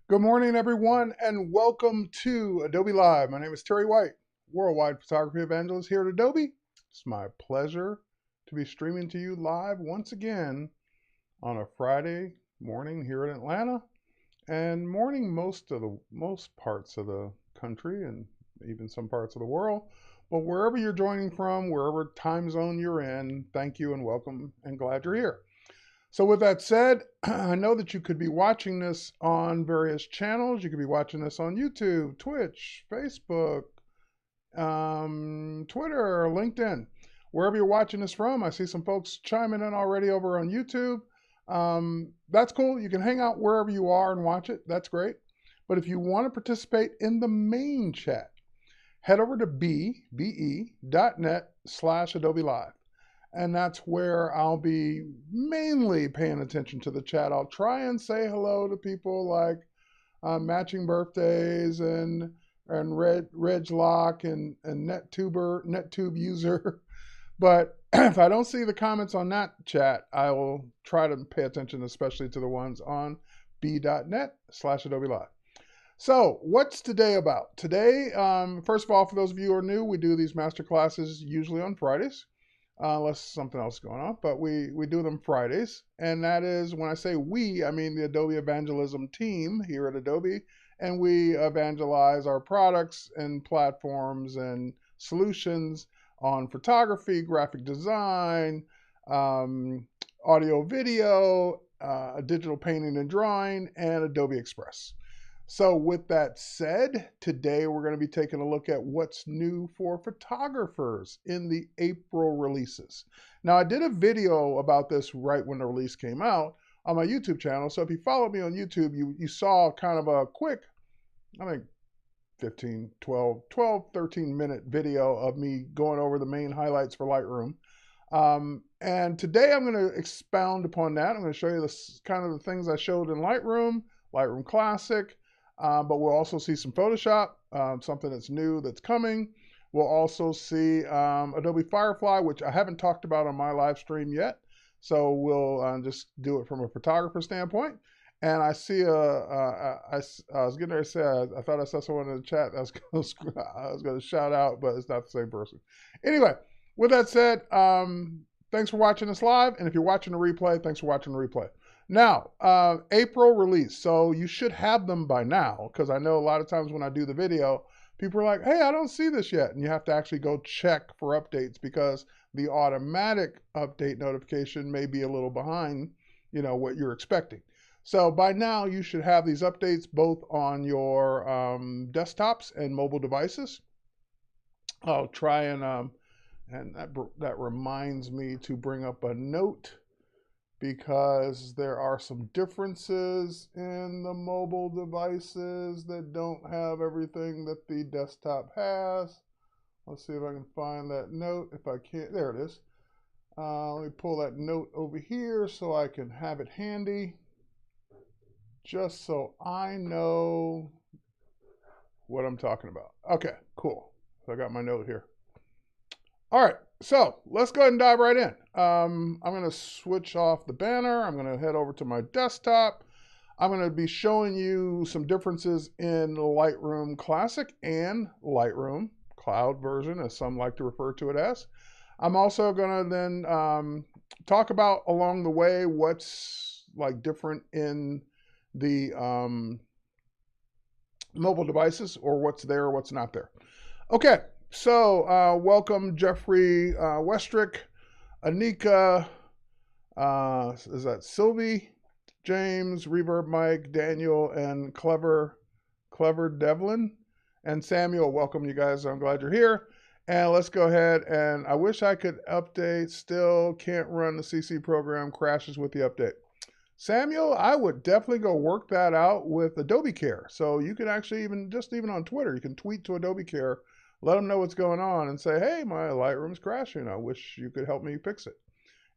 Good morning, everyone, and welcome to Adobe Live. My name is Terry White, worldwide photography evangelist here at Adobe. It's my pleasure to be streaming to you live once again on a Friday morning here in Atlanta, and morning most parts of the country and even some parts of the world. But wherever you're joining from, wherever time zone you're in, thank you and welcome, and glad you're here. So with that said, I know that you could be watching this on various channels. You could be watching this on YouTube, Twitch, Facebook, Twitter, LinkedIn, wherever you're watching this from. I see some folks chiming in already over on YouTube. That's cool. You can hang out wherever you are and watch it. That's great. But if you want to participate in the main chat, head over to be.net/Adobe Live. And that's where I'll be mainly paying attention to the chat. I'll try and say hello to people like Matching Birthdays and Reg Lock and NetTube user. But if I don't see the comments on that chat, I will try to pay attention, especially to the ones on b.net/Adobe Live. So what's today about? Today, first of all, for those of you who are new, we do these master classes usually on Fridays. Unless something else is going on, but we do them Fridays. And that is, when I say we, I mean the Adobe Evangelism team here at Adobe, and we evangelize our products and platforms and solutions on photography, graphic design, audio, video, digital painting and drawing, and Adobe Express. So with that said, today we're going to be taking a look at what's new for photographers in the April releases. Now, I did a video about this right when the release came out on my YouTube channel. So if you followed me on YouTube, you saw kind of a quick, I think 13 minute video of me going over the main highlights for Lightroom. And today I'm going to expound upon that. I'm going to show you this kind of the things I showed in Lightroom Classic, but we'll also see some Photoshop, something that's new that's coming. We'll also see Adobe Firefly, which I haven't talked about on my live stream yet. So we'll just do it from a photographer standpoint. And I see I was getting ready to say, I thought I saw someone in the chat that I was going to shout out, but it's not the same person. Anyway, with that said, thanks for watching this live. And if you're watching the replay, thanks for watching the replay. Now, April release. So you should have them by now, because I know a lot of times when I do the video, people are like, hey, I don't see this yet. And you have to actually go check for updates because the automatic update notification may be a little behind, what you're expecting. So by now you should have these updates both on your desktops and mobile devices. I'll try and that reminds me to bring up a note, because there are some differences in the mobile devices that don't have everything that the desktop has. Let's see if I can find that note. If I can't, there it is. Let me pull that note over here so I can have it handy, just so I know what I'm talking about. Okay, cool. So I got my note here. All right, so let's go ahead and dive right in. I'm going to switch off the banner. I'm going to head over to my desktop. I'm going to be showing you some differences in Lightroom Classic and Lightroom Cloud version, as some like to refer to it as. I'm also going to then talk about along the way what's like different in the mobile devices, or what's there or what's not there. Okay. So welcome Jeffrey Westrick, Anika, is that Sylvie, James, Reverb Mike, Daniel, and Clever Devlin, and Samuel. Welcome, you guys. I'm glad you're here. And let's go ahead, and I wish I could update. Still can't run the CC program, crashes with the update. Samuel, I would definitely go work that out with Adobe Care. So you can actually even on Twitter, you can tweet to Adobe Care, let them know what's going on, and say, hey, my Lightroom's crashing. I wish you could help me fix it.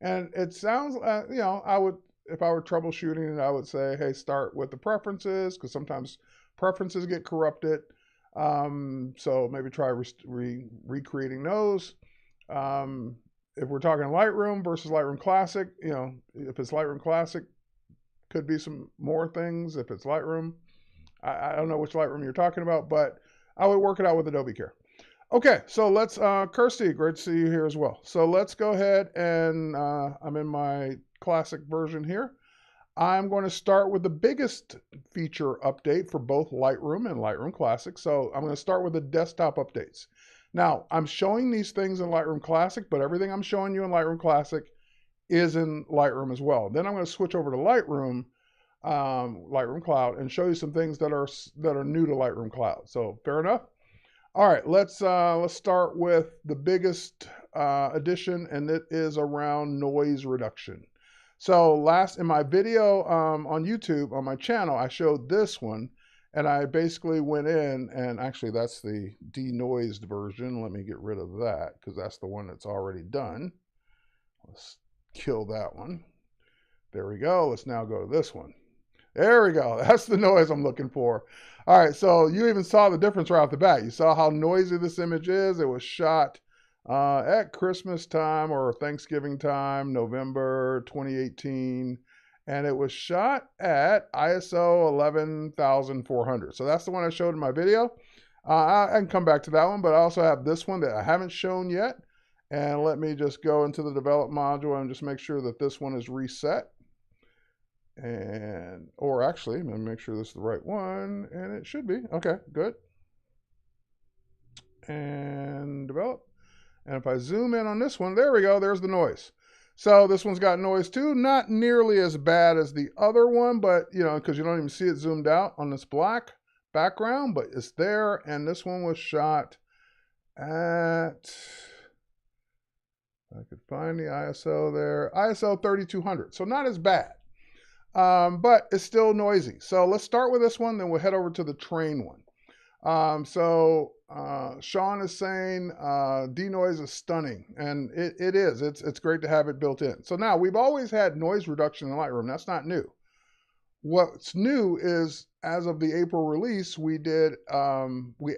And it sounds, I would, if I were troubleshooting, I would say, hey, start with the preferences, because sometimes preferences get corrupted. So maybe try recreating those. If we're talking Lightroom versus Lightroom Classic, if it's Lightroom Classic, could be some more things. If it's Lightroom, I don't know which Lightroom you're talking about, but I would work it out with Adobe Care. Okay, so let's, Kirsty, great to see you here as well. So let's go ahead and I'm in my classic version here. I'm going to start with the biggest feature update for both Lightroom and Lightroom Classic. So I'm going to start with the desktop updates. Now, I'm showing these things in Lightroom Classic, but everything I'm showing you in Lightroom Classic is in Lightroom as well. Then I'm going to switch over to Lightroom, Lightroom Cloud, and show you some things that are new to Lightroom Cloud. So fair enough. All right, let's start with the biggest addition, and it is around noise reduction. So in my video on YouTube, on my channel, I showed this one, and I basically went in, and actually that's the denoised version. Let me get rid of that, because that's the one that's already done. Let's kill that one. There we go. Let's now go to this one. There we go. That's the noise I'm looking for. All right, so you even saw the difference right off the bat. You saw how noisy this image is. It was shot at Christmas time or Thanksgiving time, November 2018, and it was shot at ISO 11,400. So that's the one I showed in my video. I can come back to that one, but I also have this one that I haven't shown yet. And let me just go into the develop module and just make sure that this one is reset. Or actually, let me make sure this is the right one, and it should be. Okay, good. And develop. And if I zoom in on this one, there we go, there's the noise. So this one's got noise too, not nearly as bad as the other one, but you know, because you don't even see it zoomed out on this black background, but it's there. And this one was shot at, I could find the ISO there, ISO 3200. So not as bad. But it's still noisy. So let's start with this one, then we'll head over to the train one. Sean is saying DeNoise is stunning, and it is. It's great to have it built in. So now we've always had noise reduction in Lightroom. That's not new. What's new is as of the April release, we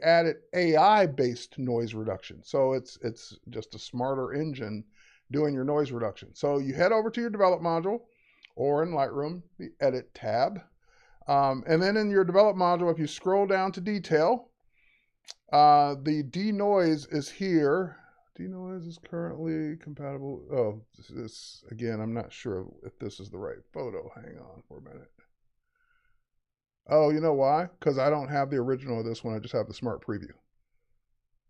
added AI-based noise reduction. So it's just a smarter engine doing your noise reduction. So you head over to your develop module, or in Lightroom, the Edit tab. And then in your Develop module, if you scroll down to Detail, the DeNoise is here. DeNoise is currently compatible. Oh, this again, I'm not sure if this is the right photo. Hang on for a minute. Oh, you know why? Because I don't have the original of this one. I just have the Smart Preview.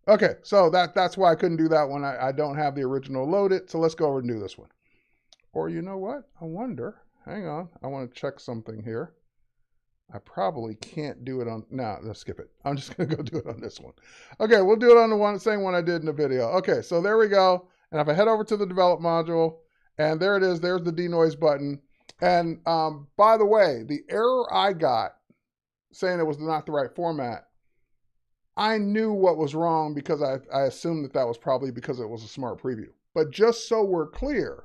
Okay, so that's why I couldn't do that one. I don't have the original loaded. So let's go over and do this one. Or you know what? I wonder. Hang on. I want to check something here. I probably can't do it on... No, let's skip it. I'm just going to go do it on this one. Okay, we'll do it on the same one I did in the video. Okay, so there we go. And if I head over to the Develop module, and there it is. There's the denoise button. And by the way, the error I got saying it was not the right format, I knew what was wrong because I assumed that was probably because it was a Smart Preview. But just so we're clear,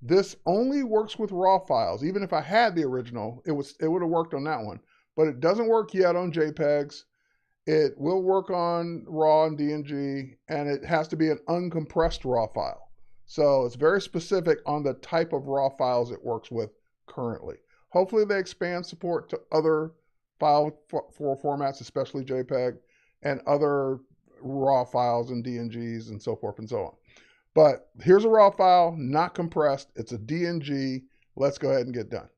this only works with RAW files. Even if I had the original, it would have worked on that one. But it doesn't work yet on JPEGs. It will work on RAW and DNG, and it has to be an uncompressed RAW file. So it's very specific on the type of RAW files it works with currently. Hopefully they expand support to other file formats, especially JPEG, and other RAW files and DNGs and so forth and so on. But here's a RAW file, not compressed. It's a DNG. Let's go ahead and get done.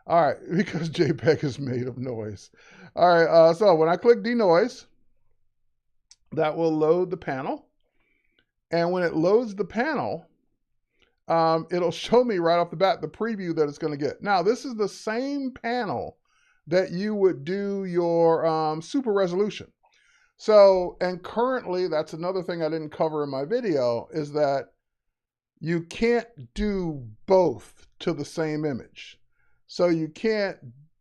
All right, because JPEG is made of noise. All right, so when I click denoise, that will load the panel. And when it loads the panel, it'll show me right off the bat the preview that it's going to get. Now, this is the same panel that you would do your super resolution. So, and currently, that's another thing I didn't cover in my video, is that you can't do both to the same image. So you can't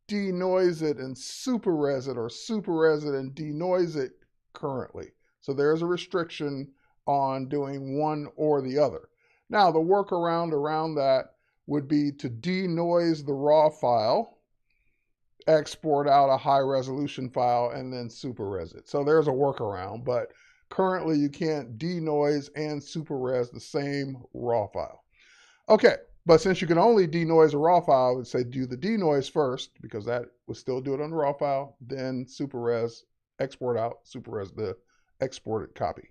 denoise it and super res it, or super res it and denoise it currently. So there's a restriction on doing one or the other. Now, the workaround around that would be to denoise the RAW file, export out a high resolution file, and then super res it. So there's a workaround, but currently you can't denoise and super res the same RAW file. Okay, But since you can only denoise a raw file, I would say do the denoise first, because that would still do it on the raw file, then super res, export out, super res the exported copy.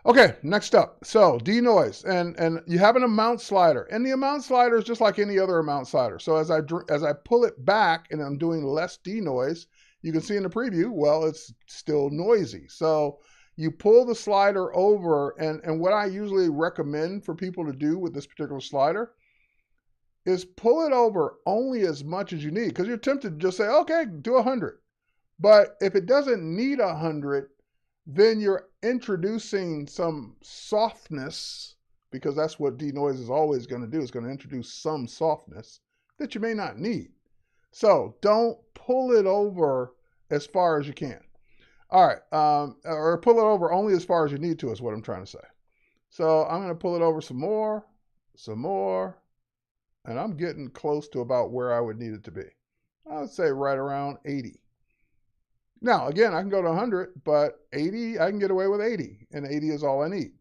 Okay, next up. So denoise, and you have an amount slider, and the amount slider is just like any other amount slider. So as I pull it back and I'm doing less denoise, you can see in the preview, well, it's still noisy. So you pull the slider over, and what I usually recommend for people to do with this particular slider is pull it over only as much as you need, because you're tempted to just say, okay, do 100. But if it doesn't need 100, then you're introducing some softness, because that's what denoise is always going to do. It's going to introduce some softness that you may not need. So don't pull it over as far as you can. All right, or pull it over only as far as you need to is what I'm trying to say. So I'm going to pull it over some more, and I'm getting close to about where I would need it to be. I would say right around 80. Now, again, I can go to 100, but 80, I can get away with 80, and 80 is all I need.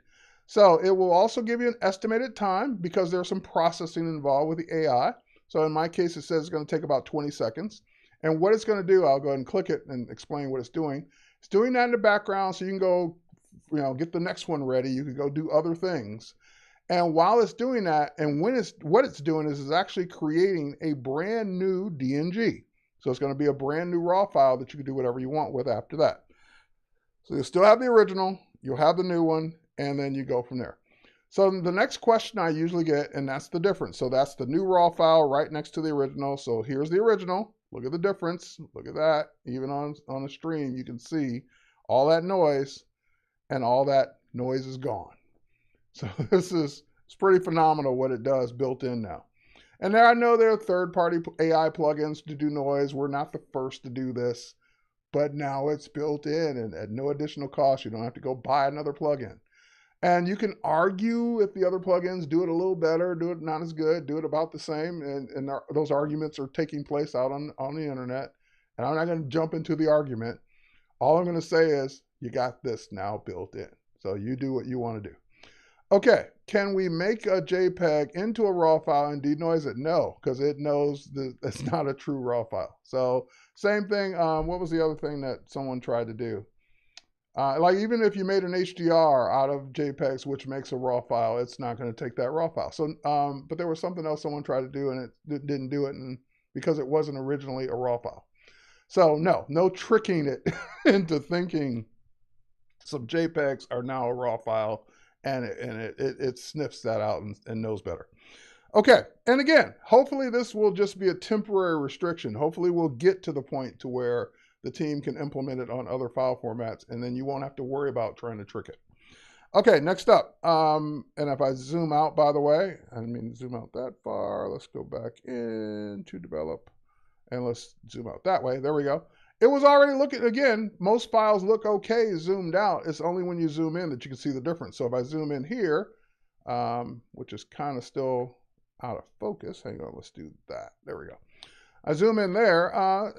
So it will also give you an estimated time, because there's some processing involved with the AI. So in my case, it says it's going to take about 20 seconds. And what it's going to do, I'll go ahead and click it and explain what it's doing. It's doing that in the background, so you can go, get the next one ready. You can go do other things. And while it's doing that, and what it's doing is actually creating a brand new DNG. So it's going to be a brand new raw file that you can do whatever you want with after that. So you'll still have the original, you'll have the new one, and then you go from there. So the next question I usually get, and that's the difference. So that's the new raw file right next to the original. So here's the original. Look at the difference. Look at that. Even on a stream, you can see all that noise, and all that noise is gone. So it's pretty phenomenal what it does built in now. And there, I know there are third-party AI plugins to do noise. We're not the first to do this, but now it's built in, and at no additional cost. You don't have to go buy another plugin. And you can argue if the other plugins do it a little better, do it not as good, do it about the same, and those arguments are taking place out on the internet. And I'm not going to jump into the argument. All I'm going to say is you got this now built in. So you do what you want to do. Okay, can we make a JPEG into a RAW file and denoise it? No, because it knows that it's not a true RAW file. So same thing, what was the other thing that someone tried to do? Like even if you made an HDR out of JPEGs, which makes a RAW file, it's not going to take that RAW file. So, but there was something else someone tried to do, and it didn't do it, and because it wasn't originally a RAW file. So no tricking it into thinking some JPEGs are now a RAW file. And it sniffs that out and knows better. Okay, and again, hopefully this will just be a temporary restriction. Hopefully we'll get to the point to where the team can implement it on other file formats, and then you won't have to worry about trying to trick it. Okay, next up, and if I zoom out, by the way, I didn't mean to zoom out that far. Let's go back in to develop, and let's zoom out that way. There we go. It was already looking, again, most files look okay zoomed out. It's only when you zoom in that you can see the difference. So if I zoom in here, which is kind of still out of focus. Hang on, let's do that. There we go. I zoom in there,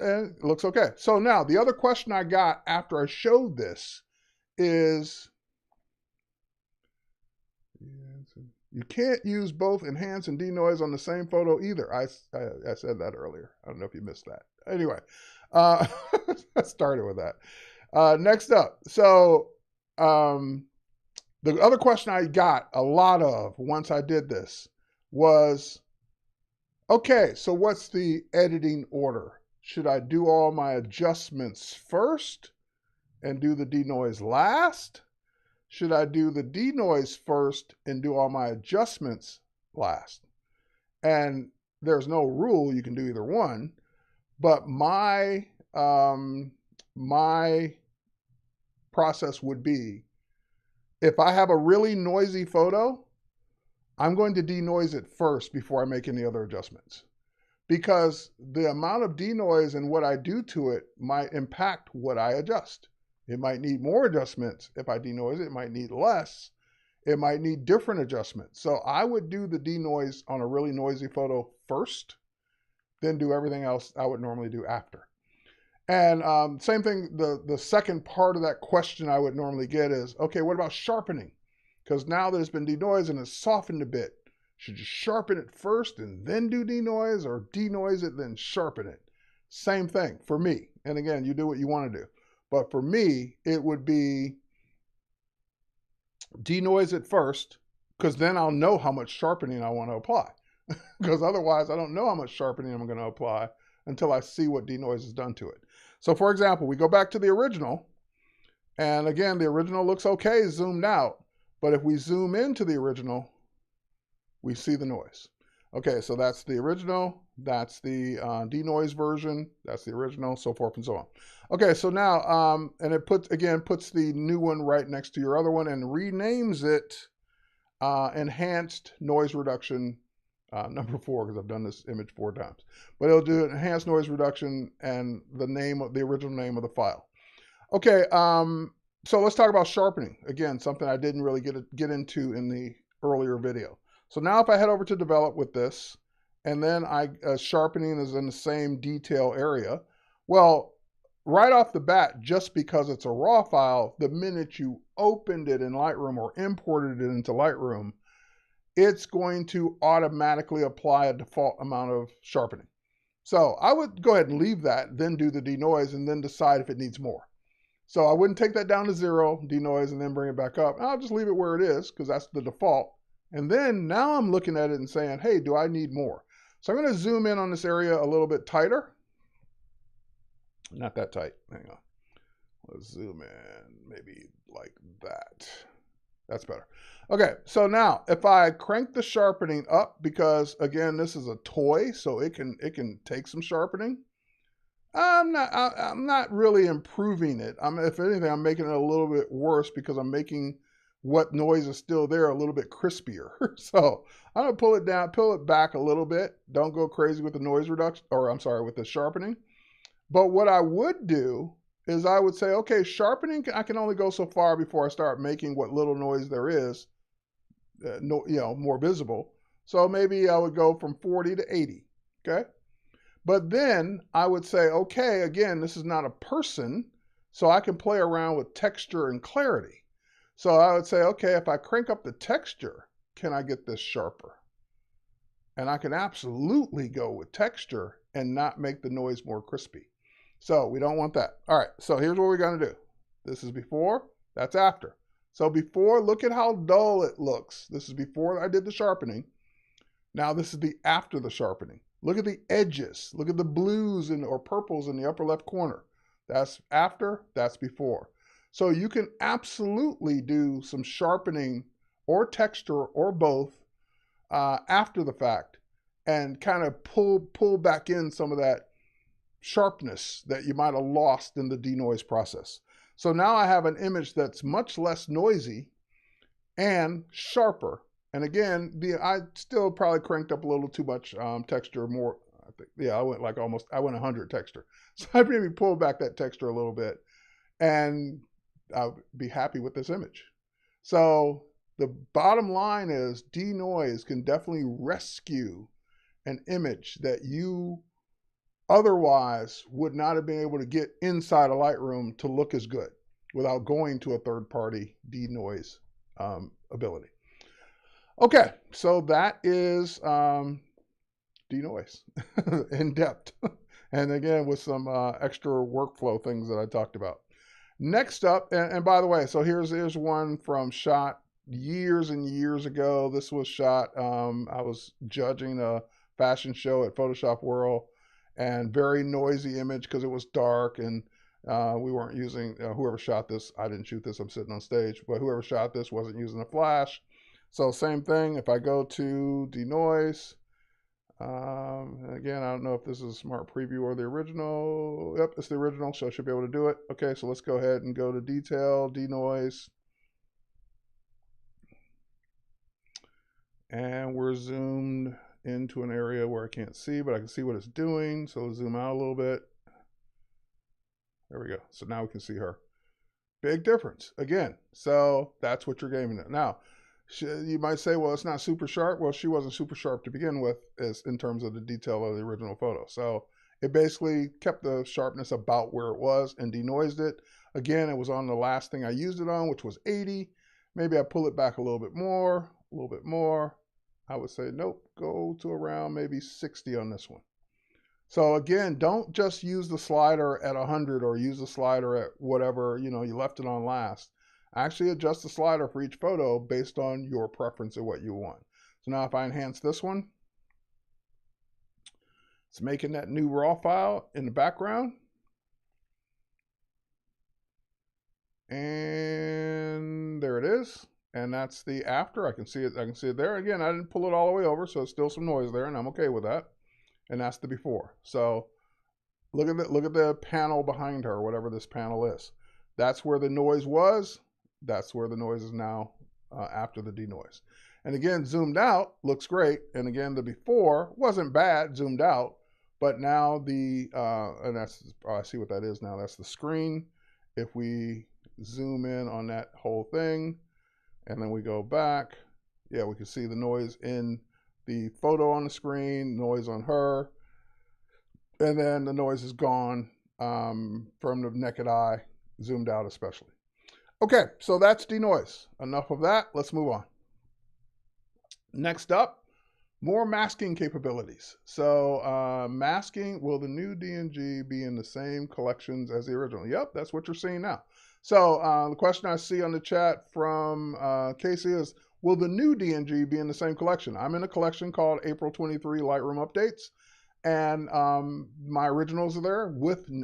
and it looks okay. So now, the other question I got after I showed this is, you can't use both enhance and denoise on the same photo either. I said that earlier. I don't know if you missed that. Anyway. I started with that. Next up, so the other question I got a lot of once I did this was, okay, so what's the editing order? Should I do all my adjustments first and do the denoise last? Should I do the denoise first and do all my adjustments last? And there's no rule, you can do either one. But my process would be, if I have a really noisy photo, I'm going to denoise it first before I make any other adjustments. Because the amount of denoise and what I do to it might impact what I adjust. It might need more adjustments if I denoise it. It might need less. It might need different adjustments. So I would do the denoise on a really noisy photo first, then do everything else I would normally do after. And same thing, the second part of that question I would normally get is, okay, what about sharpening? Because now that it's been denoised and it's softened a bit, Should you sharpen it first and then do denoise, or denoise it then sharpen it? Same thing for me. And again, you do what you want to do. But for me, it would be denoise it first, because then I'll know how much sharpening I want to apply. Because otherwise, I don't know how much sharpening I'm going to apply until I see what denoise has done to it. So for example, we go back to the original, and again, the original looks okay zoomed out, but if we zoom into the original, we see the noise. Okay, so that's the original, that's the denoise version, that's the original, so forth and so on. Okay, so now, and it puts the new one right next to your other one and renames it Enhanced Noise Reduction number 4, because I've done this image 4 times. But it'll do enhanced noise reduction and the name of the original name of the file. Okay, so let's talk about sharpening. Again, something I didn't really get into in the earlier video. So now if I head over to develop with this, and then sharpening is in the same detail area, well, right off the bat, just because it's a raw file, the minute you opened it in Lightroom or imported it into Lightroom, it's going to automatically apply a default amount of sharpening. So I would go ahead and leave that, then do the denoise, and then decide if it needs more. So I wouldn't take that down to 0, denoise, and then bring it back up. I'll just leave it where it is, because that's the default. And then now I'm looking at it and saying, hey, do I need more? So I'm going to zoom in on this area a little bit tighter. Not that tight. Hang on. Let's zoom in maybe like that. That's better. Okay, so now if I crank the sharpening up, because again, this is a toy, so it can take some sharpening. I'm not really improving it. If anything, I'm making it a little bit worse, because I'm making what noise is still there a little bit crispier. So I'm gonna pull it back a little bit. Don't go crazy with the noise reduction, or I'm sorry, with the sharpening. But what I would do is I would say, okay, sharpening, I can only go so far before I start making what little noise there is, more visible. So maybe I would go from 40 to 80, okay? But then I would say, okay, again, this is not a person, so I can play around with texture and clarity. So I would say, okay, if I crank up the texture, can I get this sharper? And I can absolutely go with texture and not make the noise more crispy. So we don't want that. All right, so here's what we're gonna do. This is before, that's after. So before, look at how dull it looks. This is before I did the sharpening. Now this is the after the sharpening. Look at the edges. Look at the blues or purples in the upper left corner. That's after, that's before. So you can absolutely do some sharpening or texture or both after the fact, and kind of pull back in some of that sharpness that you might have lost in the denoise process. So now I have an image that's much less noisy and sharper. And again, I still probably cranked up a little too much texture more. I think, yeah, I went 100 texture. So I maybe pulled back that texture a little bit, and I'll be happy with this image. So the bottom line is denoise can definitely rescue an image that you otherwise would not have been able to get inside a Lightroom to look as good without going to a third-party denoise ability. Okay, so that is denoise in depth. And again, with some extra workflow things that I talked about. Next up, and by the way, so here's one from shot years and years ago. This was shot, I was judging a fashion show at Photoshop World, and very noisy image because it was dark, and we weren't using, whoever shot this, I didn't shoot this, I'm sitting on stage, but whoever shot this wasn't using a flash. So same thing, if I go to denoise, again, I don't know if this is a smart preview or the original. Yep, it's the original, so I should be able to do it. Okay, so let's go ahead and go to detail, denoise. And we're zoomed into an area where I can't see, but I can see what it's doing. So let's zoom out a little bit. There we go. So now we can see her. Big difference again. So that's what you're gaming at. Now, you might say, well, it's not super sharp. Well, she wasn't super sharp to begin with, as in terms of the detail of the original photo. So it basically kept the sharpness about where it was and denoised it. Again, it was on the last thing I used it on, which was 80. Maybe I pull it back a little bit more, a little bit more. I would say, nope, go to around maybe 60 on this one. So again, don't just use the slider at 100 or use the slider at whatever, you left it on last. Actually adjust the slider for each photo based on your preference of what you want. So now if I enhance this one, it's making that new raw file in the background. And there it is. And that's the after. I can see it there. Again, I didn't pull it all the way over, so it's still some noise there, and I'm okay with that. And that's the before. So look at the panel behind her, whatever this panel is. That's where the noise was. That's where the noise is now after the denoise. And again, zoomed out looks great. And again, the before wasn't bad, zoomed out. But now and that's, I see what that is now. That's the screen. If we zoom in on that whole thing, and then we go back, yeah, we can see the noise in the photo on the screen, noise on her, and then the noise is gone from the naked eye, zoomed out especially. Okay, so that's denoise. Enough of that. Let's move on. Next up, more masking capabilities. So masking, will the new DNG be in the same collections as the original? Yep, that's what you're seeing now. So the question I see on the chat from Casey is, will the new DNG be in the same collection? I'm in a collection called April 23 Lightroom Updates, and my originals are there.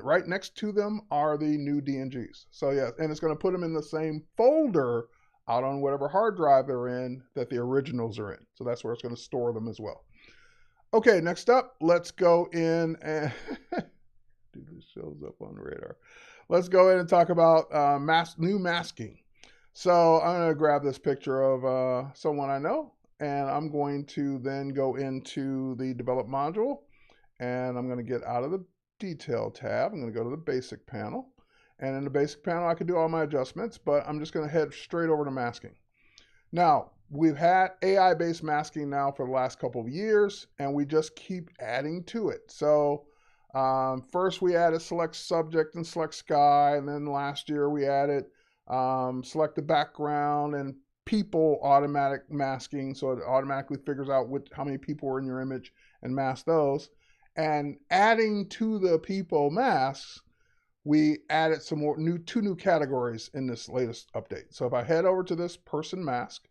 Right next to them are the new DNGs. So yeah, and it's going to put them in the same folder out on whatever hard drive they're in that the originals are in. So that's where it's going to store them as well. Okay, next up, let's go in and dude, this shows up on the radar. Let's go in and talk about new masking. So I'm going to grab this picture of someone I know, and I'm going to then go into the develop module, and I'm going to get out of the detail tab. I'm going to go to the basic panel. And in the basic panel, I can do all my adjustments, but I'm just going to head straight over to masking. Now, we've had AI-based masking now for the last couple of years, and we just keep adding to it. So first we added select subject and select sky, and then last year we added select the background and people automatic masking, so it automatically figures out how many people are in your image and mask those. And adding to the people masks, we added some more two new categories in this latest update. So if I head over to this person mask,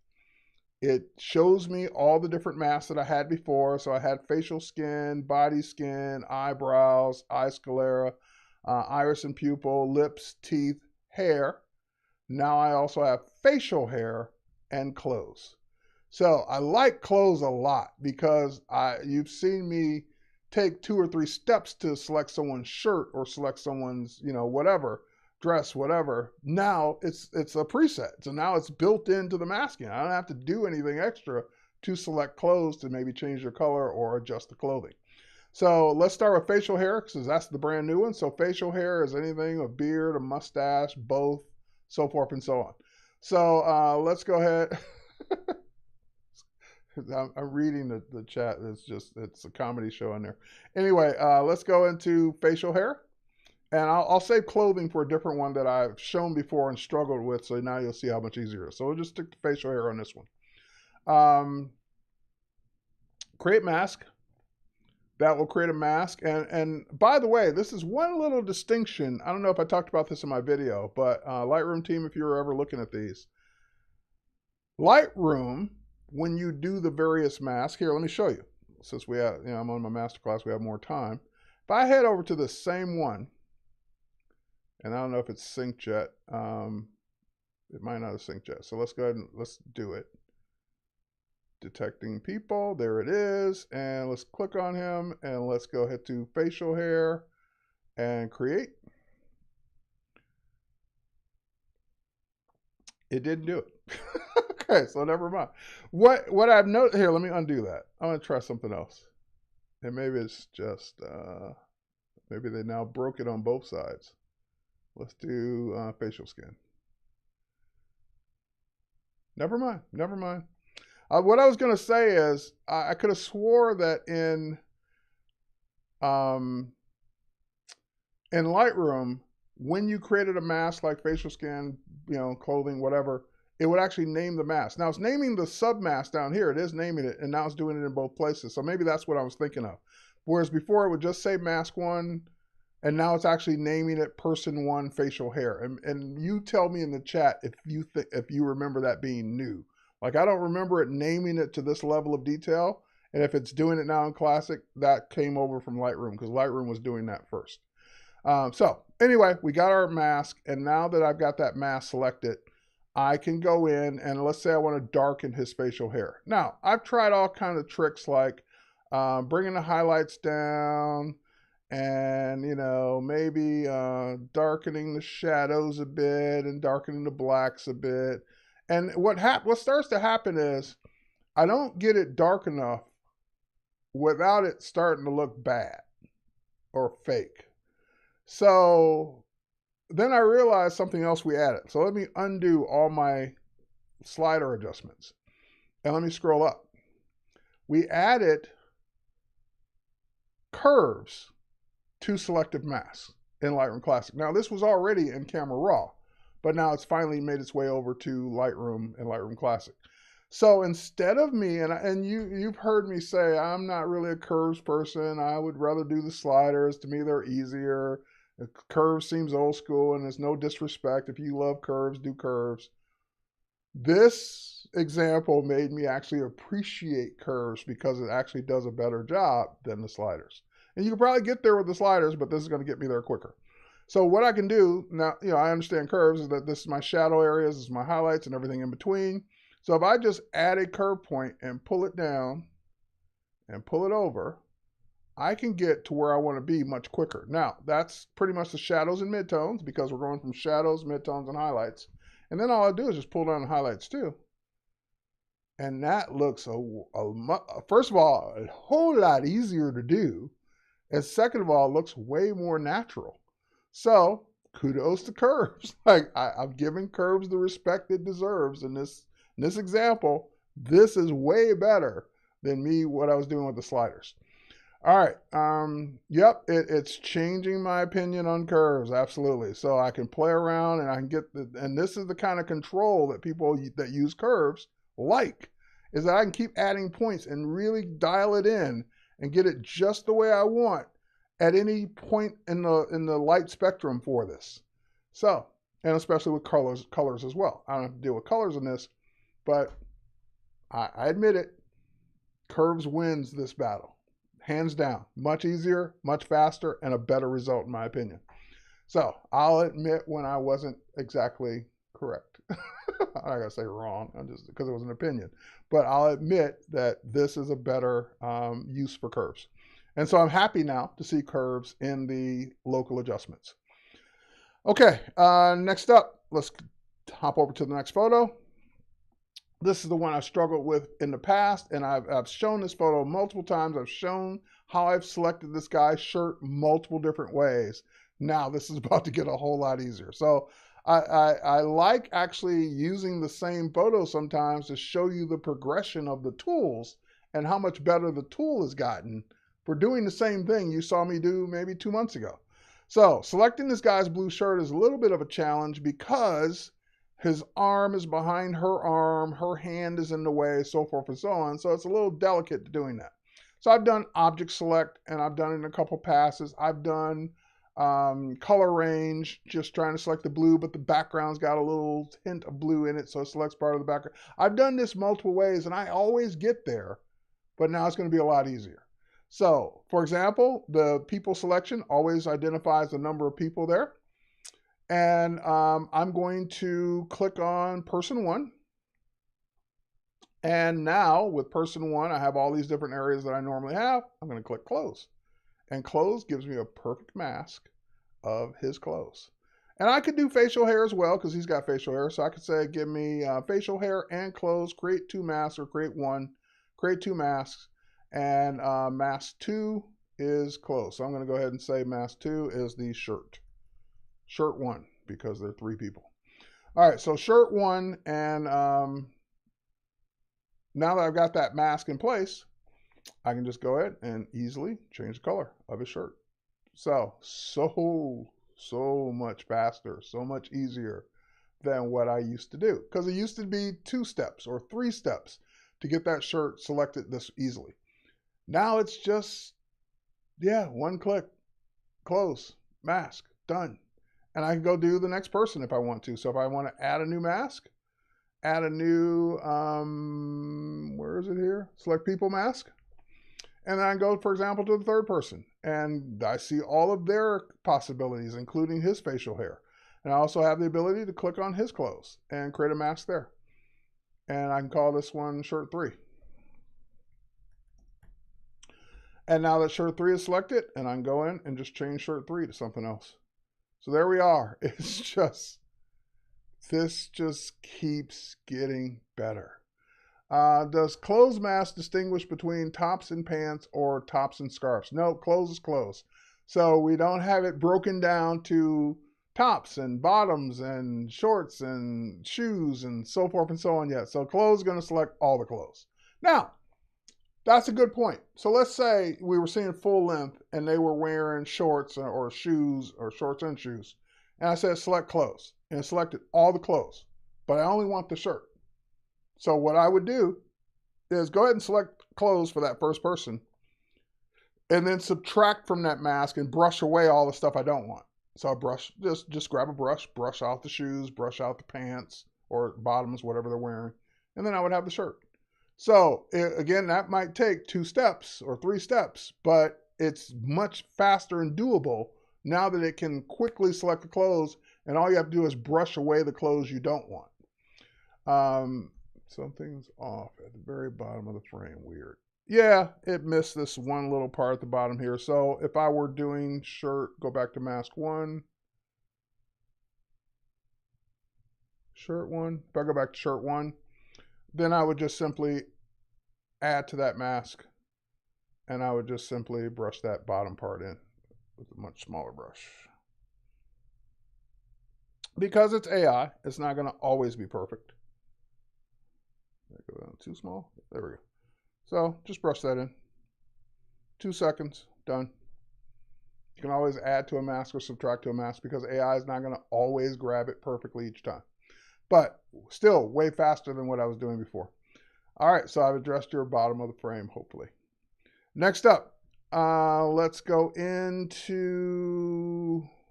it shows me all the different masks that I had before. So I had facial skin, body skin, eyebrows, eye sclera, iris and pupil, lips, teeth, hair. Now I also have facial hair and clothes. So I like clothes a lot because you've seen me take 2 or 3 steps to select someone's shirt or select someone's, whatever, dress, whatever. Now it's a preset. So now it's built into the masking. I don't have to do anything extra to select clothes to maybe change their color or adjust the clothing. So let's start with facial hair because that's the brand new one. So facial hair is anything, a beard, a mustache, both, so forth and so on. So let's go ahead. I'm reading the chat. It's a comedy show in there. Anyway, let's go into facial hair. And I'll save clothing for a different one that I've shown before and struggled with. So now you'll see how much easier it is. So we'll just stick to facial hair on this one. Create mask. That will create a mask. And by the way, this is one little distinction. I don't know if I talked about this in my video, but Lightroom team, if you're ever looking at these. Lightroom, when you do the various masks, here, let me show you. Since we have, I'm on my Masterclass, we have more time. If I head over to the same one, and I don't know if it's synced yet. It might not have synced yet. So let's go ahead and let's do it. Detecting people, there it is. And let's click on him and let's go ahead to facial hair and create. It didn't do it. Okay, so never mind. What I've noticed here, let me undo that. I'm gonna try something else. And maybe it's just, maybe they now broke it on both sides. Let's do facial skin. Never mind, never mind. What I was gonna say is, I could have swore that in Lightroom, when you created a mask like facial skin, clothing, whatever, it would actually name the mask. Now it's naming the sub mask down here. It is naming it, and now it's doing it in both places. So maybe that's what I was thinking of. Whereas before it would just say mask 1, and now it's actually naming it person 1 facial hair. And you tell me in the chat if you remember that being new. Like, I don't remember it naming it to this level of detail. And if it's doing it now in Classic, that came over from Lightroom, because Lightroom was doing that first. So anyway, we got our mask, and now that I've got that mask selected, I can go in and let's say I want to darken his facial hair. Now, I've tried all kinds of tricks like bringing the highlights down, and maybe darkening the shadows a bit and darkening the blacks a bit. And what starts to happen is I don't get it dark enough without it starting to look bad or fake. So then I realized something else we added. So let me undo all my slider adjustments and let me scroll up. We added curves to selective masks in Lightroom Classic. Now this was already in Camera Raw, but now it's finally made its way over to Lightroom and Lightroom Classic. So instead of me, and you've heard me say, I'm not really a curves person. I would rather do the sliders. To me, they're easier. The curves seems old school, and there's no disrespect. If you love curves, do curves. This example made me actually appreciate curves because it actually does a better job than the sliders. And you can probably get there with the sliders, but this is going to get me there quicker. So what I can do now, I understand curves, is that this is my shadow areas, this is my highlights and everything in between. So if I just add a curve point and pull it down and pull it over, I can get to where I want to be much quicker. Now, that's pretty much the shadows and midtones, because we're going from shadows, midtones, and highlights. And then all I do is just pull down the highlights too. And that looks, first of all, a whole lot easier to do. And second of all, it looks way more natural. So kudos to curves. Like, I've given curves the respect it deserves in this example. This is way better than what I was doing with the sliders. All right. Yep, it's changing my opinion on curves. Absolutely. So I can play around and I can get and this is the kind of control that people that use curves like, is that I can keep adding points and really dial it in and get it just the way I want at any point in the light spectrum for this. So, and especially with colors as well. I don't have to deal with colors in this, but I admit it, curves wins this battle. Hands down. Much easier, much faster, and a better result in my opinion. So I'll admit when I wasn't exactly correct. I'm not gonna say wrong, just because it was an opinion. But I'll admit that this is a better use for curves. And so I'm happy now to see curves in the local adjustments. Okay, next up, let's hop over to the next photo. This is the one I struggled with in the past, and I've shown this photo multiple times. I've shown how I've selected this guy's shirt multiple different ways. Now this is about to get a whole lot easier. So I like actually using the same photo sometimes to show you the progression of the tools and how much better the tool has gotten for doing the same thing you saw me do maybe 2 months ago. So selecting this guy's blue shirt is a little bit of a challenge because his arm is behind her arm, her hand is in the way, so forth and so on. So it's a little delicate doing that. So I've done object select, and I've done it in a couple passes. I've done color range, just trying to select the blue, but the background's got a little hint of blue in it, so it selects part of the background. I've done this multiple ways, and I always get there, but now it's going to be a lot easier. So, for example, the people selection always identifies the number of people there. And I'm going to click on person 1. And now with person 1, I have all these different areas that I normally have. I'm going to click close. And close gives me a perfect mask of his clothes. And I could do facial hair as well because he's got facial hair. So I could say, give me facial hair and clothes, create 2 masks, or create 1, create 2 masks. And mask 2 is clothes. So I'm going to go ahead and say mask 2 is the shirt. Shirt 1, because there are 3 people. All right, so shirt 1, and now that I've got that mask in place, I can just go ahead and easily change the color of his shirt. So much faster, so much easier than what I used to do, because it used to be 2 steps or 3 steps to get that shirt selected this easily. Now it's just, yeah, 1 click, close, mask, done. And I can go do the next person if I want to. So if I want to add a new mask, add a new, where is it here? Select people mask. And then I go, for example, to the third person. And I see all of their possibilities, including his facial hair. And I also have the ability to click on his clothes and create a mask there. And I can call this one shirt 3. And now that shirt 3 is selected, and I can go in and just change shirt 3 to something else. So there we are. It's just, this just keeps getting better. Does clothes mask distinguish between tops and pants or tops and scarves? No, clothes is clothes. So we don't have it broken down to tops and bottoms and shorts and shoes and so forth and so on yet. So clothes is going to select all the clothes. Now, that's a good point. So let's say we were seeing full length and they were wearing shorts or shoes or shorts and shoes. And I said select clothes, and it selected all the clothes, but I only want the shirt. So what I would do is go ahead and select clothes for that first person and then subtract from that mask and brush away all the stuff I don't want. So I brush, just grab a brush out the shoes, brush out the pants or bottoms, whatever they're wearing, and then I would have the shirt. So again, that might take 2 steps or 3 steps, but it's much faster and doable now that it can quickly select the clothes, and all you have to do is brush away the clothes you don't want. Something's off at the very bottom of the frame. Weird. Yeah, it missed this one little part at the bottom here. So if I were doing shirt, go back to mask 1. Shirt 1. If I go back to shirt 1, then I would just simply add to that mask, and I would just simply brush that bottom part in with a much smaller brush. Because it's AI, it's not going to always be perfect. Go down too small. There we go. So just brush that in. 2 seconds, done. You can always add to a mask or subtract to a mask because AI is not going to always grab it perfectly each time. But still way faster than what I was doing before. All right, so I've addressed your bottom of the frame, hopefully. Next up, let's go into,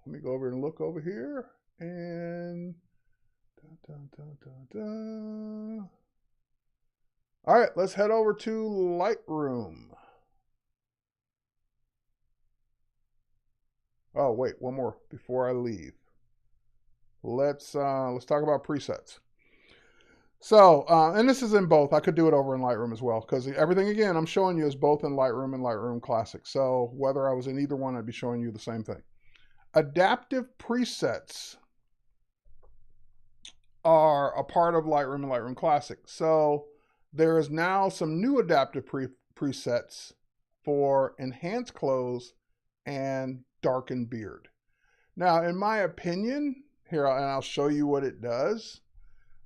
let me go over and look over here. And, all right, let's head over to Lightroom. Oh, wait, one more before I leave. Let's talk about presets. So, and this is in both. I could do it over in Lightroom as well, because everything, again, I'm showing you is both in Lightroom and Lightroom Classic. So whether I was in either one, I'd be showing you the same thing. Adaptive presets are a part of Lightroom and Lightroom Classic. So there is now some new adaptive presets for enhanced clothes and darkened beard. Now, in my opinion, here, and I'll show you what it does.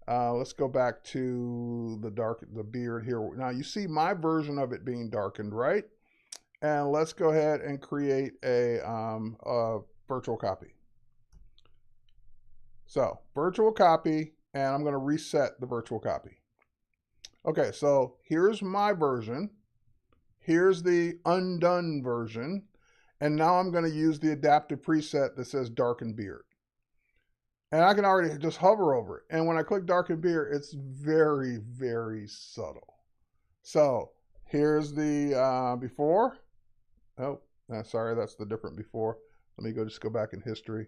Let's go back to the beard here. Now you see my version of it being darkened, right? And let's go ahead and create a virtual copy. So virtual copy, and I'm going to reset the virtual copy. Okay, so here's my version. Here's the undone version. And now I'm going to use the adaptive preset that says darken beard. And I can already just hover over it. And when I click darken beard, it's very, very subtle. So here's the before. Oh, sorry, that's the different before. Let me just go back in history.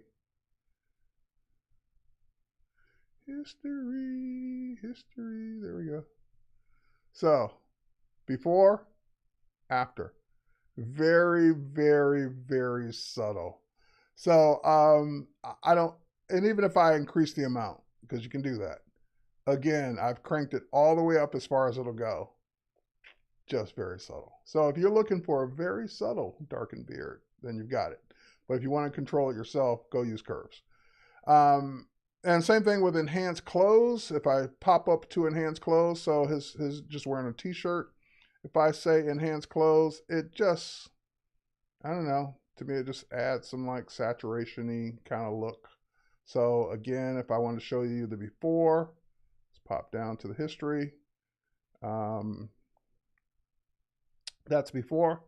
History, there we go. So before, after. Very, very, very subtle. So I don't, and even if I increase the amount, because you can do that. Again, I've cranked it all the way up as far as it'll go. Just very subtle. So if you're looking for a very subtle darkened beard, then you've got it. But if you want to control it yourself, go use curves. And same thing with enhanced clothes. If I pop up to enhanced clothes, so his just wearing a t-shirt. If I say enhanced clothes, it just, I don't know, to me it just adds some like saturation-y kind of look. So again, if I want to show you the before, let's pop down to the history. That's before.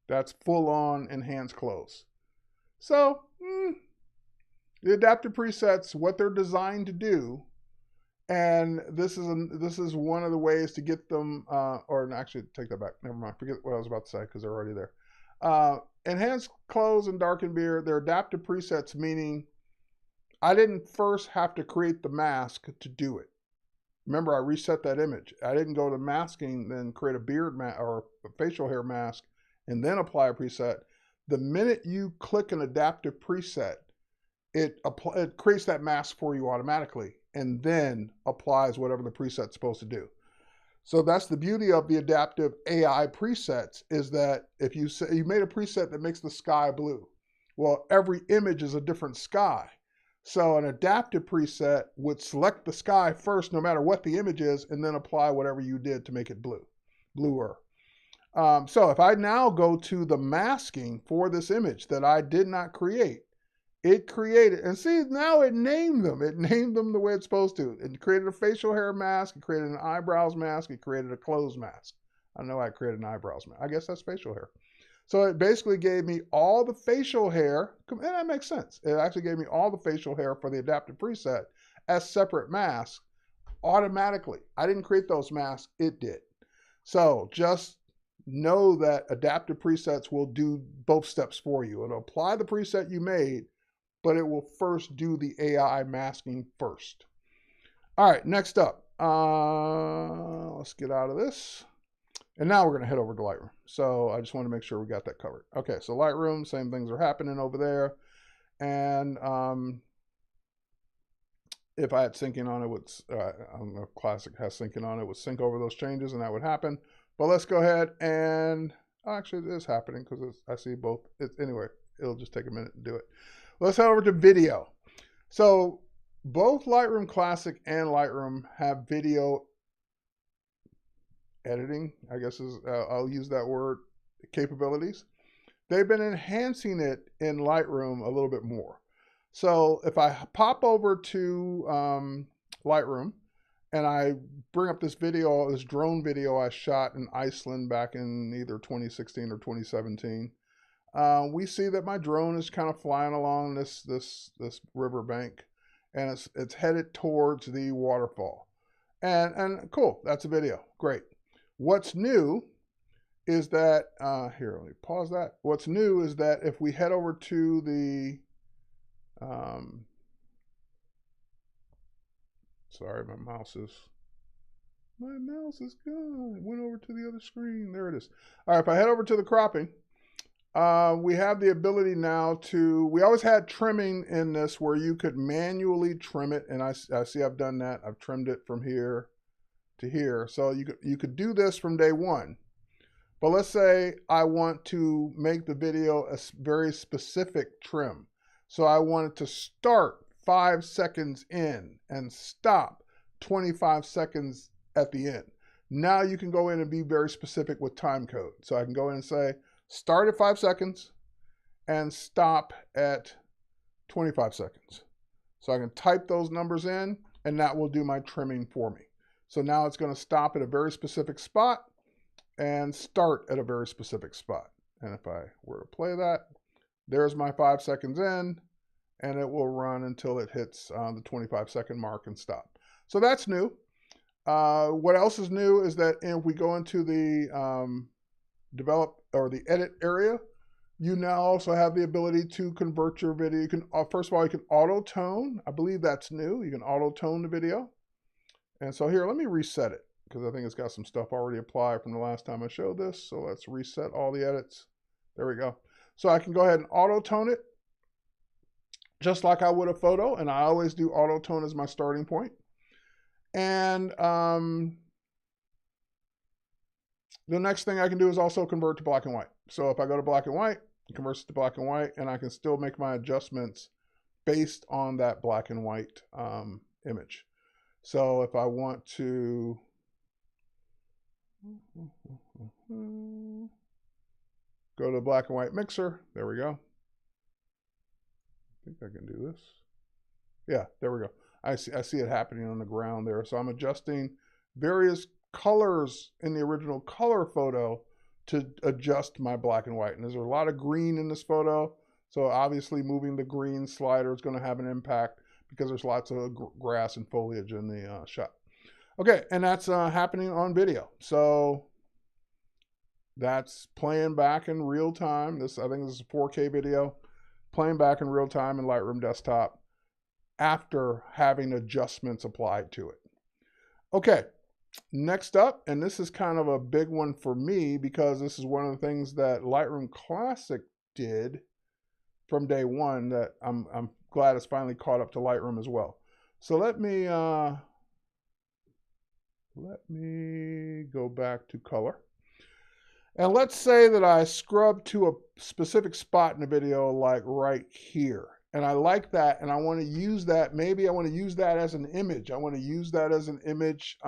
That's full on enhanced close. So the adaptive presets, what they're designed to do, and this is one of the ways to get them, or actually take that back. Never mind. Forget what I was about to say because they're already there. Enhanced close and darken beer, they're adaptive presets, meaning I didn't first have to create the mask to do it. Remember, I reset that image. I didn't go to masking, then create a beard mask or a facial hair mask, and then apply a preset. The minute you click an adaptive preset, it creates that mask for you automatically and then applies whatever the preset's supposed to do. So that's the beauty of the adaptive AI presets, is that if you say you made a preset that makes the sky blue, well, every image is a different sky. So an adaptive preset would select the sky first, no matter what the image is, and then apply whatever you did to make it bluer. So if I now go to the masking for this image that I did not create, it created, and see, now it named them. It named them the way it's supposed to. It created a facial hair mask. It created an eyebrows mask. It created a clothes mask. I know I created an eyebrows mask. I guess that's facial hair. So it basically gave me all the facial hair, and that makes sense. It actually gave me all the facial hair for the adaptive preset as separate masks automatically. I didn't create those masks, it did. So just know that adaptive presets will do both steps for you. It'll apply the preset you made, but it will first do the AI masking first. All right, next up, let's get out of this. And now we're going to head over to Lightroom. So I just want to make sure we got that covered. Okay, so Lightroom, same things are happening over there. And if I had syncing on it, would Classic has syncing on it, would sync over those changes and that would happen. But let's go ahead and, actually it is happening because I see both. Anyway, it'll just take a minute to do it. Let's head over to video. So both Lightroom Classic and Lightroom have video editing, I guess is, I'll use that word, capabilities. They've been enhancing it in Lightroom a little bit more. So if I pop over to Lightroom and I bring up this video, this drone video I shot in Iceland back in either 2016 or 2017, we see that my drone is kind of flying along this riverbank, and it's headed towards the waterfall. And cool, that's a video, great. What's new is that, here, let me pause that. What's new is that if we head over to the, sorry, my mouse is gone. It went over to the other screen. There it is. All right, if I head over to the cropping, we have the ability now to, we always had trimming in this where you could manually trim it. And I see I've done that. I've trimmed it from here to here. So you could do this from day one. But let's say I want to make the video a very specific trim. So I want it to start 5 seconds in and stop 25 seconds at the end. Now you can go in and be very specific with time code. So I can go in and say, start at 5 seconds and stop at 25 seconds. So I can type those numbers in and that will do my trimming for me. So now it's going to stop at a very specific spot and start at a very specific spot. And if I were to play that, there's my 5 seconds in, and it will run until it hits the 25-second mark and stop. So that's new. What else is new is that if we go into the develop or the edit area, you now also have the ability to convert your video. You can, first of all, you can auto tone. I believe that's new. You can auto tone the video. And so here, let me reset it because I think it's got some stuff already applied from the last time I showed this. So let's reset all the edits. There we go. So I can go ahead and auto tone it just like I would a photo. And I always do auto tone as my starting point. And the next thing I can do is also convert to black and white. So if I go to black and white, it converts it to black and white, and I can still make my adjustments based on that black and white image. So if I want to go to the black and white mixer, there we go. think I can do this. Yeah, there we go. I see it happening on the ground there. So I'm adjusting various colors in the original color photo to adjust my black and white. And there's a lot of green in this photo. So obviously moving the green slider is going to have an impact because there's lots of grass and foliage in the shot. Okay, and that's happening on video. So that's playing back in real time. I think this is a 4K video, playing back in real time in Lightroom Desktop after having adjustments applied to it. Okay, next up, and this is kind of a big one for me because this is one of the things that Lightroom Classic did from day one that I'm glad it's finally caught up to Lightroom as well. So let me go back to color. And let's say that I scrub to a specific spot in the video, like right here. And I like that, and I want to use that. Maybe I want to use that as an image. I want to use that as an image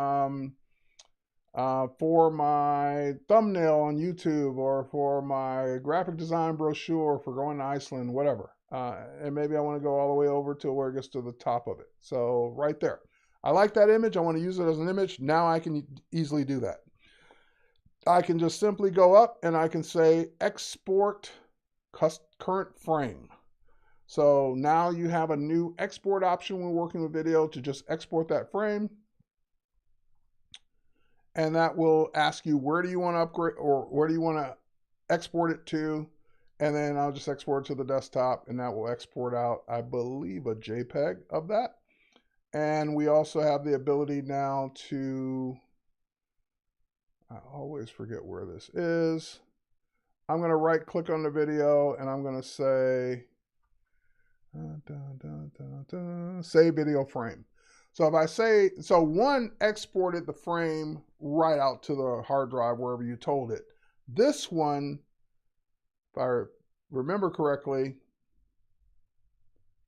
for my thumbnail on YouTube, or for my graphic design brochure for going to Iceland, whatever. And maybe I want to go all the way over to where it gets to the top of it. So right there. I like that image. I want to use it as an image. Now I can easily do that. I can just simply go up and I can say export current frame. So now you have a new export option when working with video to just export that frame. And that will ask you, where do you want to upgrade, or where do you want to export it to? And then I'll just export it to the desktop, and that will export out, I believe, a JPEG of that. And we also have the ability now to, I always forget where this is. I'm going to right click on the video and I'm going to say, save video frame. So if I say, so one exported the frame right out to the hard drive wherever you told it. This one, if I remember correctly,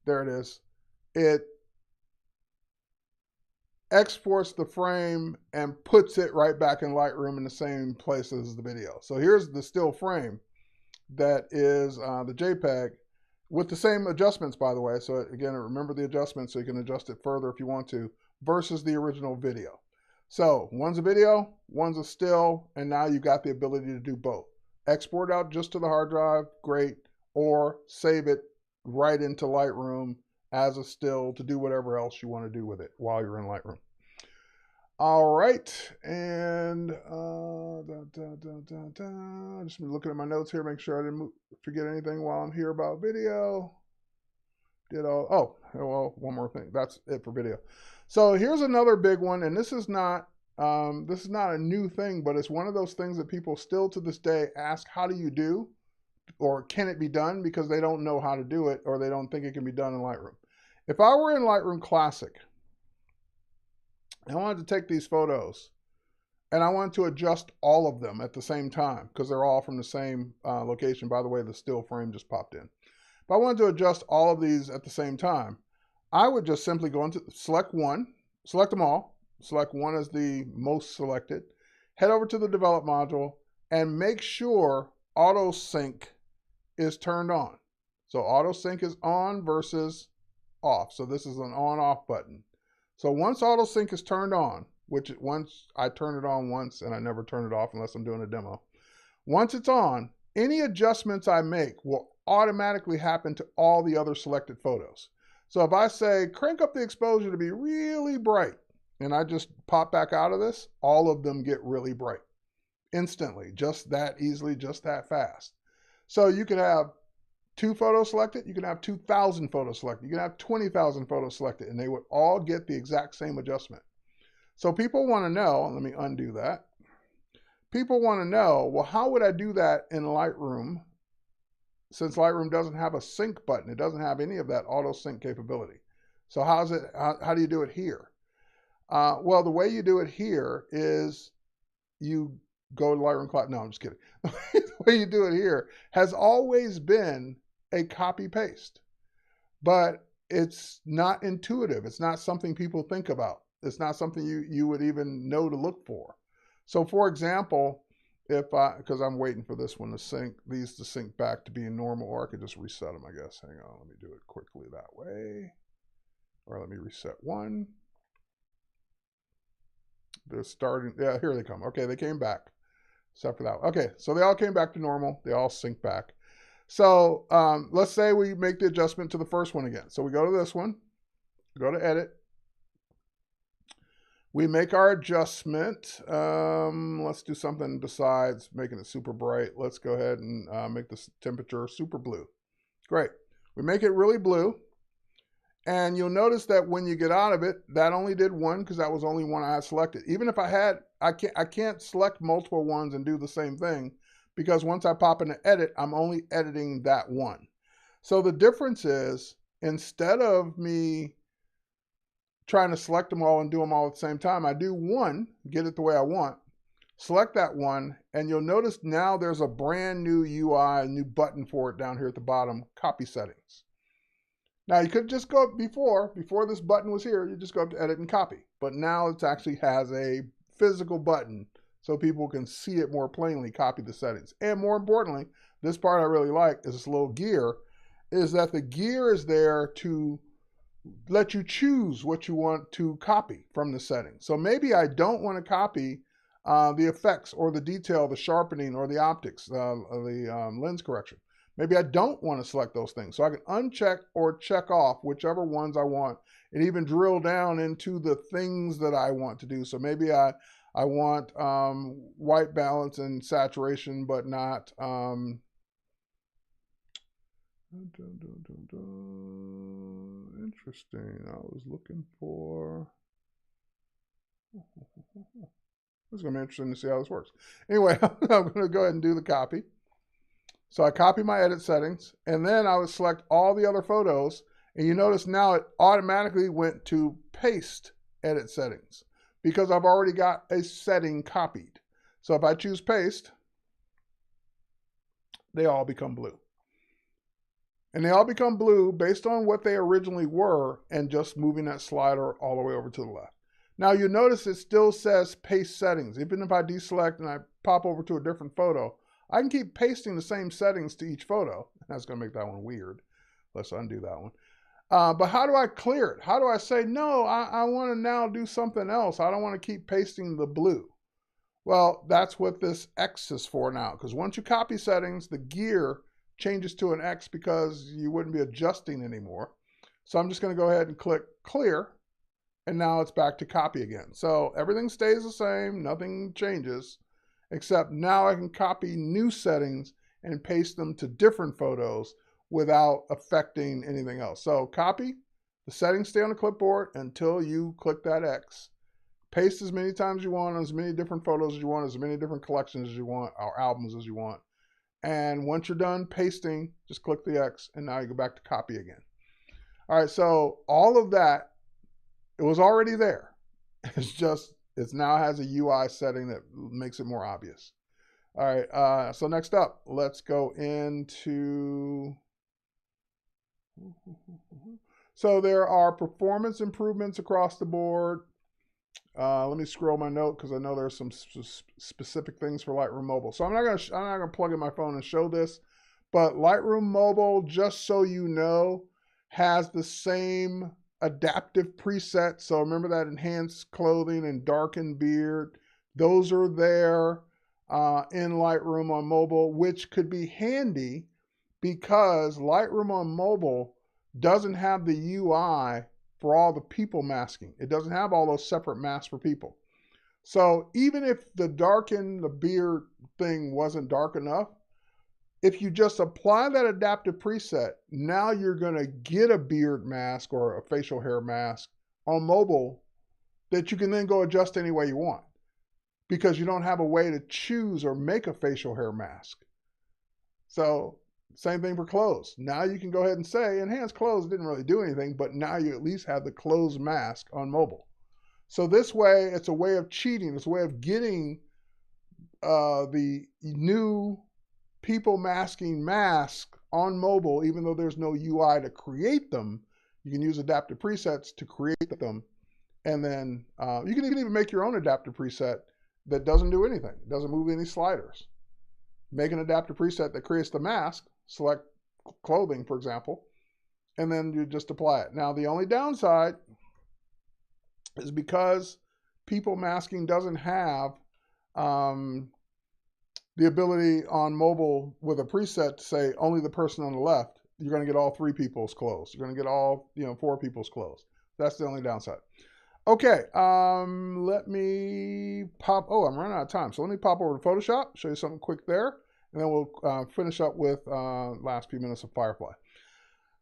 there it is. It exports the frame and puts it right back in Lightroom in the same place as the video. So here's the still frame that is the JPEG with the same adjustments, by the way. So again, remember the adjustments so you can adjust it further if you want to, versus the original video. So one's a video, one's a still, and now you got the ability to do both. Export out just to the hard drive, great, or save it right into Lightroom as a still to do whatever else you want to do with it while you're in Lightroom. All right, and just looking at my notes here, make sure I didn't forget anything while I'm here about video. Oh, well, one more thing. That's it for video. So here's another big one, and this is not a new thing, but it's one of those things that people still to this day ask, how do you do, or can it be done, because they don't know how to do it, or they don't think it can be done in Lightroom. If I were in Lightroom Classic, I wanted to take these photos and I wanted to adjust all of them at the same time because they're all from the same location. By the way, the still frame just popped in. If I wanted to adjust all of these at the same time, I would just simply go into select one, select them all, select one as the most selected, head over to the develop module and make sure auto sync is turned on. So auto sync is on versus off. So this is an on off button. So once auto sync is turned on, which once I turn it on once and I never turn it off unless I'm doing a demo. Once it's on, any adjustments I make will automatically happen to all the other selected photos. So if I say crank up the exposure to be really bright and I just pop back out of this, all of them get really bright instantly, just that easily, just that fast. So you could have 2 photos selected, you can have 2,000 photos selected, you can have 20,000 photos selected, and they would all get the exact same adjustment. So people want to know, let me undo that. People want to know, well, how would I do that in Lightroom, since Lightroom doesn't have a sync button, it doesn't have any of that auto sync capability. So how do you do it here? Well, the way you do it here is you go to Lightroom Classic. No, I'm just kidding. The way you do it here has always been a copy paste, but it's not intuitive. It's not something people think about. It's not something you would even know to look for. So for example, because I'm waiting for this one to sync, these to sync back to being normal, or I could just reset them, I guess. Hang on, let me do it quickly that way. Or let me reset one. They're starting, yeah, here they come. Okay, they came back, except for that. Okay, so they all came back to normal. They all sync back. So let's say we make the adjustment to the first one again. So we go to this one, go to edit. We make our adjustment. Let's do something besides making it super bright. Let's go ahead and make the temperature super blue. Great. We make it really blue. And you'll notice that when you get out of it, that only did one because that was only one I had selected. Even if I can't select multiple ones and do the same thing because once I pop into edit, I'm only editing that one. So the difference is instead of me trying to select them all and do them all at the same time, I do one, get it the way I want, select that one, and you'll notice now there's a brand new UI, a new button for it down here at the bottom, copy settings. Now you could just go before this button was here, you just go up to edit and copy. But now it actually has a physical button so people can see it more plainly, copy the settings. And more importantly, this part I really like is this little gear, is that the gear is there to let you choose what you want to copy from the settings. So maybe I don't want to copy the effects or the detail, the sharpening or the optics, the lens correction. Maybe I don't want to select those things. So I can uncheck or check off whichever ones I want and even drill down into the things that I want to do. So maybe I want white balance and saturation, but not interesting. I was looking for this is going to be interesting to see how this works. Anyway, I'm going to go ahead and do the copy. So I copy my edit settings, and then I would select all the other photos, and you notice now it automatically went to paste edit settings because I've already got a setting copied. So if I choose paste, they all become blue. And they all become blue based on what they originally were and just moving that slider all the way over to the left. Now you notice it still says paste settings. Even if I deselect and I pop over to a different photo, I can keep pasting the same settings to each photo. That's going to make that one weird. Let's undo that one. But how do I clear it? How do I say, no, I want to now do something else. I don't want to keep pasting the blue. Well, that's what this X is for now. Because once you copy settings, the gear changes to an X because you wouldn't be adjusting anymore. So I'm just going to go ahead and click clear. And now it's back to copy again. So everything stays the same. Nothing changes. Except now I can copy new settings and paste them to different photos without affecting anything else. So copy, the settings stay on the clipboard until you click that X. Paste as many times as you want, as many different photos as you want, as many different collections as you want, or albums as you want. And once you're done pasting, just click the X, and now you go back to copy again. All right, so all of that, it was already there. It's just, it now has a UI setting that makes it more obvious. All right, so next up, let's go into, so there are performance improvements across the board. Let me scroll my note because I know there's some specific things for Lightroom Mobile. So I'm not gonna plug in my phone and show this, but Lightroom Mobile, just so you know, has the same adaptive presets. So remember that enhanced clothing and darkened beard. Those are there in Lightroom on mobile, which could be handy because Lightroom on mobile doesn't have the UI for all the people masking. It doesn't have all those separate masks for people. So even if the darken the beard thing wasn't dark enough, if you just apply that adaptive preset, now you're going to get a beard mask or a facial hair mask on mobile that you can then go adjust any way you want because you don't have a way to choose or make a facial hair mask. So same thing for clothes. Now you can go ahead and say enhanced clothes didn't really do anything, but now you at least have the clothes mask on mobile. So this way, it's a way of cheating. It's a way of getting the new people masking mask on mobile, even though there's no UI to create them. You can use adaptive presets to create them. And then you can even make your own adaptive preset that doesn't do anything. It doesn't move any sliders. Make an adaptive preset that creates the mask, select clothing, for example, and then you just apply it. Now, the only downside is because people masking doesn't have the ability on mobile with a preset to say only the person on the left, you're going to get all 3 people's clothes. You're going to get all 4 people's clothes. That's the only downside. Okay, let me pop. Oh, I'm running out of time. So let me pop over to Photoshop, show you something quick there, and then we'll finish up with last few minutes of Firefly.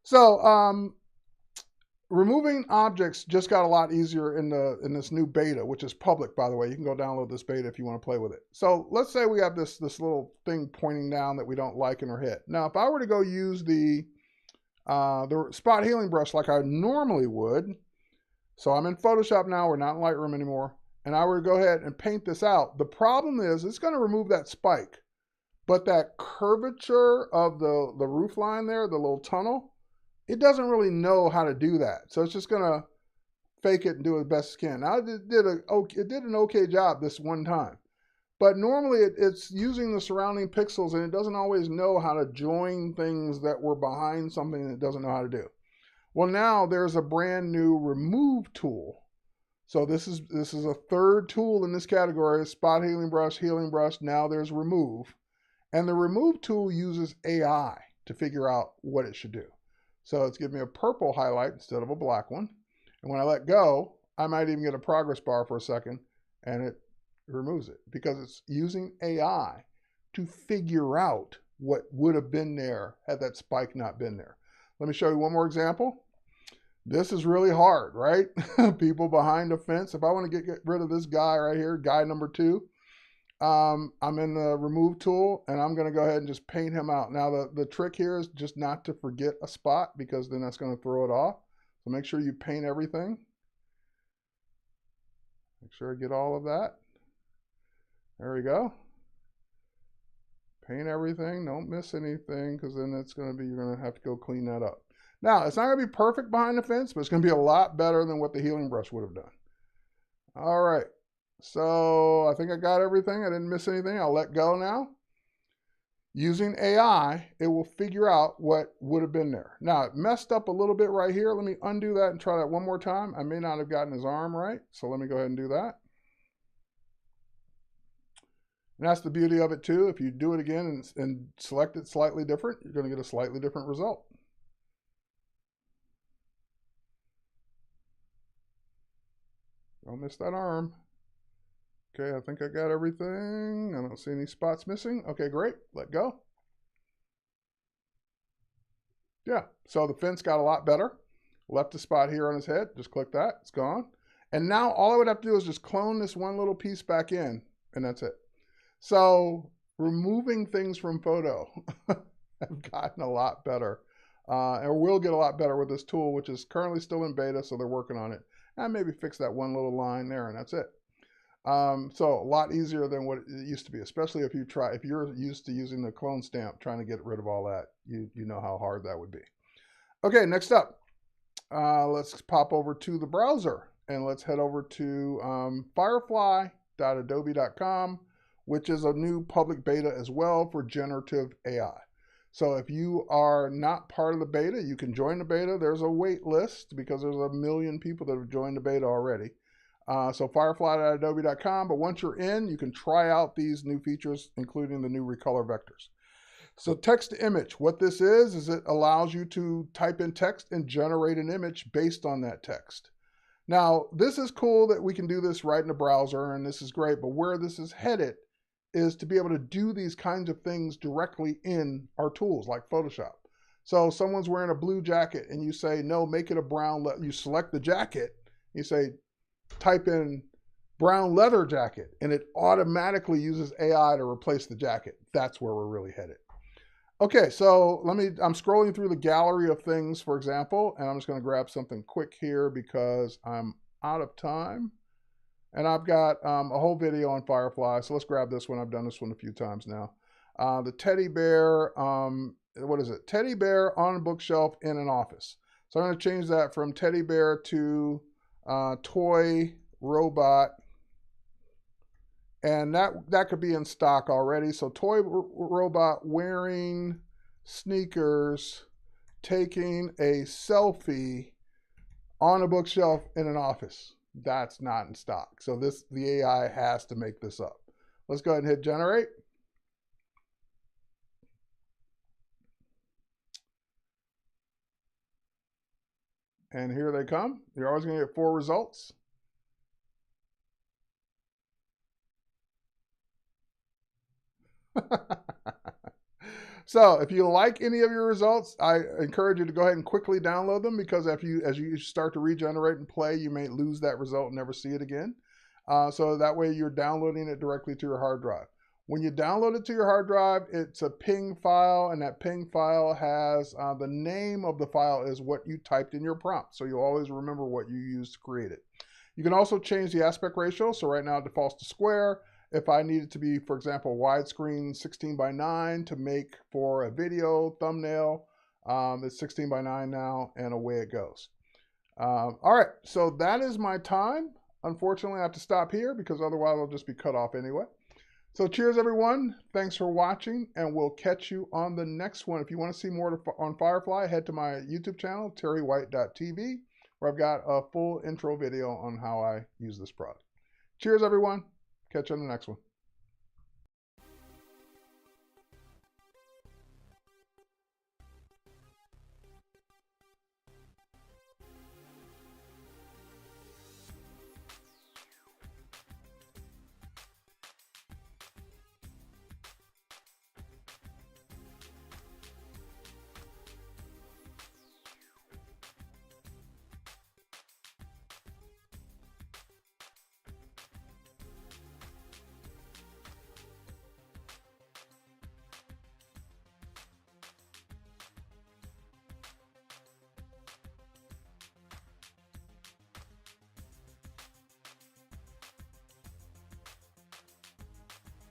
So removing objects just got a lot easier in this new beta, which is public, by the way. You can go download this beta if you want to play with it. So let's say we have this little thing pointing down that we don't like in our head. Now, if I were to go use the spot healing brush like I normally would, so I'm in Photoshop now, we're not in Lightroom anymore, and I were to go ahead and paint this out, the problem is it's going to remove that spike, but that curvature of the roof line there, the little tunnel, it doesn't really know how to do that. So it's just going to fake it and do it best it can. Now, it did an okay job this one time, but normally it's using the surrounding pixels and it doesn't always know how to join things that were behind something that it doesn't know how to do. Well, now there's a brand new remove tool. So this is a third tool in this category: spot healing brush. Now there's remove, and the remove tool uses AI to figure out what it should do. So it's giving me a purple highlight instead of a black one. And when I let go, I might even get a progress bar for a second, and it removes it because it's using AI to figure out what would have been there had that spike not been there. Let me show you one more example. This is really hard, right? People behind the fence. If I want to get rid of this guy right here, guy number 2, I'm in the remove tool and I'm going to go ahead and just paint him out. Now the trick here is just not to forget a spot because then that's going to throw it off. So make sure you paint everything. Make sure I get all of that. There we go. Paint everything. Don't miss anything because then it's going to be, you're going to have to go clean that up. Now, it's not going to be perfect behind the fence, but it's going to be a lot better than what the healing brush would have done. All right. So I think I got everything. I didn't miss anything. I'll let go now. Using AI, it will figure out what would have been there. Now, it messed up a little bit right here. Let me undo that and try that one more time. I may not have gotten his arm right, so let me go ahead and do that. And that's the beauty of it, too. If you do it again and select it slightly different, you're going to get a slightly different result. Don't miss that arm. Okay, I think I got everything. I don't see any spots missing. Okay, great. Let go. Yeah, so the fence got a lot better. Left a spot here on his head. Just click that. It's gone. And now all I would have to do is just clone this one little piece back in, and that's it. So removing things from photo have gotten a lot better. And will get a lot better with this tool, which is currently still in beta, so they're working on it. And maybe fix that one little line there, and that's it. So a lot easier than what it used to be, especially if you're used to using the clone stamp, trying to get rid of all that. You know how hard that would be. Okay, next up, let's pop over to the browser and let's head over to firefly.adobe.com, which is a new public beta as well for generative AI. So if you are not part of the beta, you can join the beta. There's a wait list because there's 1 million people that have joined the beta already. So firefly.adobe.com, but once you're in, you can try out these new features, including the new recolor vectors. So text to image, what this is it allows you to type in text and generate an image based on that text. Now, this is cool that we can do this right in the browser, and this is great, but where this is headed is to be able to do these kinds of things directly in our tools like Photoshop. So someone's wearing a blue jacket and you say, no, make it a brown, you select the jacket, you say, type in brown leather jacket, and it automatically uses AI to replace the jacket. That's where we're really headed. Okay, so I'm scrolling through the gallery of things, for example, and I'm just going to grab something quick here because I'm out of time. And I've got a whole video on Firefly, so let's grab this one. I've done this one a few times now. The teddy bear, what is it? Teddy bear on a bookshelf in an office. So I'm going to change that from teddy bear to toy robot And that could be in stock already. So toy robot wearing sneakers, taking a selfie on a bookshelf in an office. That's not in stock. So the AI has to make this up. Let's go ahead and hit generate. And here they come. You're always going to get 4 results. So if you like any of your results, I encourage you to go ahead and quickly download them, because as you start to regenerate and play, you may lose that result and never see it again. So that way you're downloading it directly to your hard drive. When you download it to your hard drive, it's a ping file, and that ping file has the name of the file is what you typed in your prompt. So you'll always remember what you used to create it. You can also change the aspect ratio. So right now it defaults to square. If I need it to be, for example, widescreen 16:9 to make for a video thumbnail, it's 16:9 now, and away it goes. All right, so that is my time. Unfortunately, I have to stop here because otherwise I'll just be cut off anyway. So cheers, everyone. Thanks for watching, and we'll catch you on the next one. If you want to see more on Firefly, head to my YouTube channel, terrywhite.tv, where I've got a full intro video on how I use this product. Cheers, everyone. Catch you on the next one.